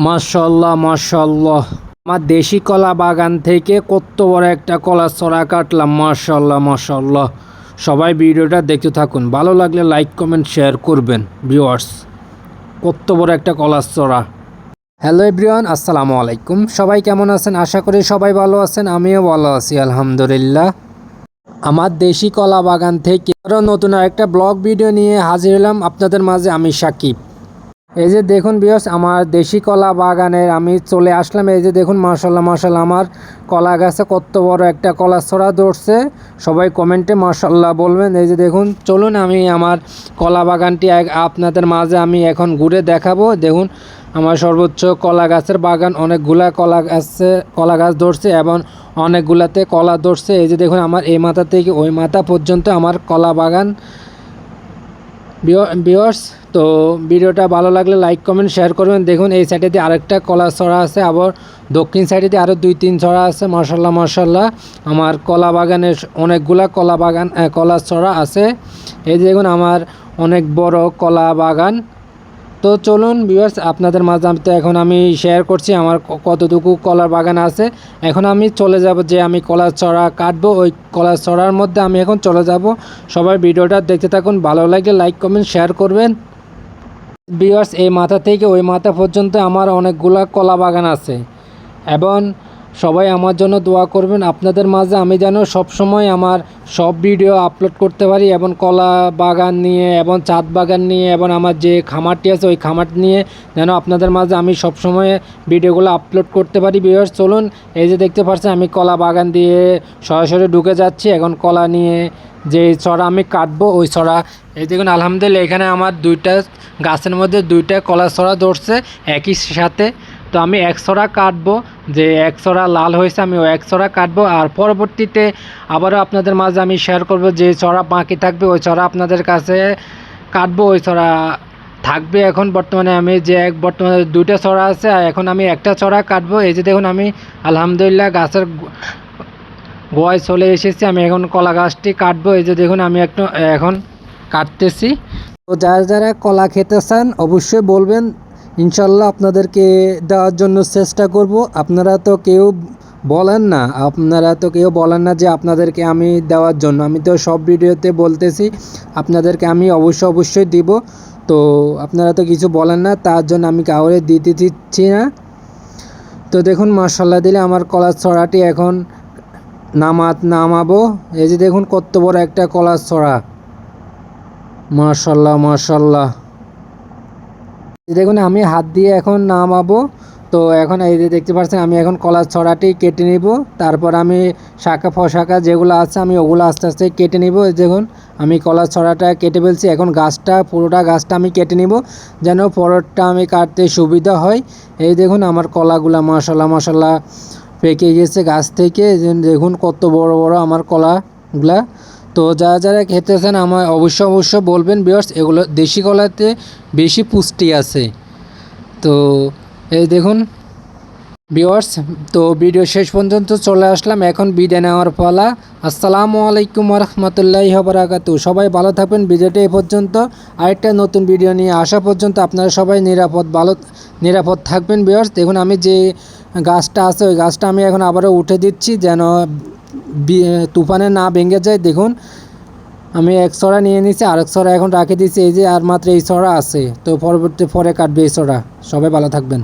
মাশাআল্লাহ মাশাআল্লাহ, আমার দেশি কলা বাগান থেকে কত বড় একটা কলার ছড়া কাটলাম। মাশাআল্লাহ মাশাআল্লাহ, সবাই ভিডিওটা দেখতে থাকুন, ভালো লাগলে লাইক কমেন্ট শেয়ার করবেন ভিউয়ার্স। কত বড় একটা কলার ছড়া। হ্যালো এভরিওয়ান, আসসালামু আলাইকুম। সবাই কেমন আছেন? আশা করি সবাই ভালো আছেন, আমিও ভালো আছি আলহামদুলিল্লাহ। আমার দেশি কলা বাগান থেকে আরও নতুন আরেকটা ব্লগ ভিডিও নিয়ে হাজির হলাম আপনাদের মাঝে। আমি সাকিব। এই যে দেখুন ভিউয়ার্স, আমার দেশি কলা বাগানের আমি চলে আসলাম। এই যে দেখুন মাশাআল্লাহ মাশাআল্লাহ, আমার কলা গাছে কত বড় একটা কলা ছড়া ধরছে। সবাই কমেন্টে মাশাআল্লাহ বলবেন। এই যে দেখুন, চলুন আমি আমার কলা বাগানটি আপনাদের মাঝে আমি এখন ঘুরে দেখাবো। দেখুন আমার সর্বোচ্চ কলা গাছের বাগান, অনেকগুলা কলা গাছ ধরছে এবং অনেকগুলাতে কলা ধরছে। এই যে দেখুন, আমার এই মাথা থেকে ওই মাথা পর্যন্ত আমার কলা বাগান। ভিউয়ার্স, তো ভিডিওটা ভালো লাগলে লাইক কমেন্ট শেয়ার করবেন। দেখুন এই সাইডে দিয়ে আরেকটা কলা ছড়া আছে, আবার দক্ষিণ সাইডে দিয়ে আরও 2-3 ছড়া আছে। মাশাআল্লাহ মাশাআল্লাহ, আমার কলা বাগানের অনেকগুলা কলা ছড়া আছে। এই যে দেখুন আমার অনেক বড় কলা বাগান। তো চলুন ভিউয়ার্স, আপনাদের মাঝে এখন আমি শেয়ার করছি আমার কতটুকু কলার বাগান আছে। এখন আমি চলে যাব, যে আমি কলার ছড়া কাটবো, ওই কলার ছড়ার মধ্যে আমি এখন চলে যাব। সবাই ভিডিওটা দেখতে থাকুন, ভালো লাগলে লাইক কমেন্ট শেয়ার করবেন। ভিউয়ার্স, এই মাথা থেকে ওই মাথা পর্যন্ত আমার অনেকগুলা কলা বাগান আছে এবং সবাই আমার জন্য দোয়া করবেন। আপনাদের মাঝে আমি যেন সবসময় আমার সব ভিডিও আপলোড করতে পারি, এবং কলা বাগান নিয়ে এবং চাঁদ বাগান নিয়ে এবং আমার যে খামারটি আছে ওই খামার নিয়ে যেন আপনাদের মাঝে আমি সবসময় ভিডিওগুলো আপলোড করতে পারি। ভিউয়ার্স চলুন, এই যে দেখতে পাচ্ছেন আমি কলা বাগান দিয়ে সরাসরি ঢুকে যাচ্ছি। এখন কলা নিয়ে যে ছড়া আমি কাটবো ওই ছড়া, এই দেখুন আলহামদুলিল্লাহ এখানে আমার দুইটা গাছের মধ্যে দুইটা কলা ছড়া ধরছে একই সাথে। তো আমি এক ছড়া কাটবো, যে এক ছড়া লাল হয়েছে আমি ওই এক ছড়া কাটবো, আর পরবর্তীতে আবারও আপনাদের মাঝে আমি শেয়ার করব যে ছড়া বাকি থাকবে ওই ছড়া আপনাদের কাছে কাটবো। ওই ছড়া থাকবে এখন বর্তমানে আমি যে বর্তমানে দুইটা ছড়া আছে, আর এখন আমি একটা ছড়া কাটবো। এই যে দেখুন আমি আলহামদুলিল্লাহ গাছের গোয়ায় চলে এসেছি, আমি এখন কলা গাছটি কাটবো। এই যে দেখুন আমি এখন কাটতেছি। তো যারা যারা কলা খেতে চান অবশ্যই বলবেন, ইনশাল্লাহ আপনাদেরকে দেওয়ার জন্য চেষ্টা করব। আপনারা তো কেউ বলেন না যে আপনাদেরকে আমি দেওয়ার জন্য। আমি তো সব ভিডিওতে বলতেছি আপনাদেরকে আমি অবশ্যই দিব। তো আপনারা তো কিছু বলেন না, তার জন্য আমি কাউরে দিতে দিচ্ছি না। তো দেখুন মাশাআল্লাহ দিলে আমার কলার ছড়াটি এখন নামাবো। এই যে দেখুন কত বড় একটা কলার ছড়া। মাশাআল্লাহ মাশাআল্লাহ, দেখুন আমি হাত দিয়ে এখন নামাবো। তো এখন এই যে দেখতে পাচ্ছেন আমি এখন কলার ছড়াটি কেটে নিব। তারপর আমি শাখা ফশাখা যেগুলো আছে আমি ওগুলো আস্তে আস্তে কেটে নিব। দেখুন আমি কলার ছড়াটা কেটে ফেলছি। এখন পুরোটা গাছটা আমি কেটে নিব, যেন পরেরটা আমি কাটতে সুবিধা হয়। এই দেখুন আমার কলাগুলা মাশাআল্লাহ মাশাআল্লাহ পেকে গেছে গাছ থেকে। দেখুন কত বড় বড় আমার কলাগুলা। তো যারা যারা খেতে চান আমার অবশ্যই বলবেন ভিউয়ার্স, এগুলো দেশি কলাতে বেশি পুষ্টি আছে। তো এই দেখুন ভিউয়ার্স, তো ভিডিও শেষ পর্যন্ত চলে আসলাম, এখন বিদায় নেওয়ার পালা। আসসালামু আলাইকুম ওয়া রাহমাতুল্লাহি ওয়া বারাকাতুহু। সবাই ভালো থাকবেন। ভিডিওটি এই পর্যন্ত, আরেকটা নতুন ভিডিও নিয়ে আসা পর্যন্ত আপনারা সবাই নিরাপদ থাকবেন। ভিউয়ার্স দেখুন আমি যে গাছটা আছে ওই গাছটা আমি এখন আবারও উঠে দিচ্ছি, যেন তুফানে না ভেঙে যায়। দেখুন আমি এক ছড়া নিয়ে নিচ্ছি, আরেক ছড়া এখন রাখে দিচ্ছি। এই যে আর মাত্র এই ছড়া আছে, তো পরে কাটবে এই ছড়া। সবাই ভালো থাকবেন।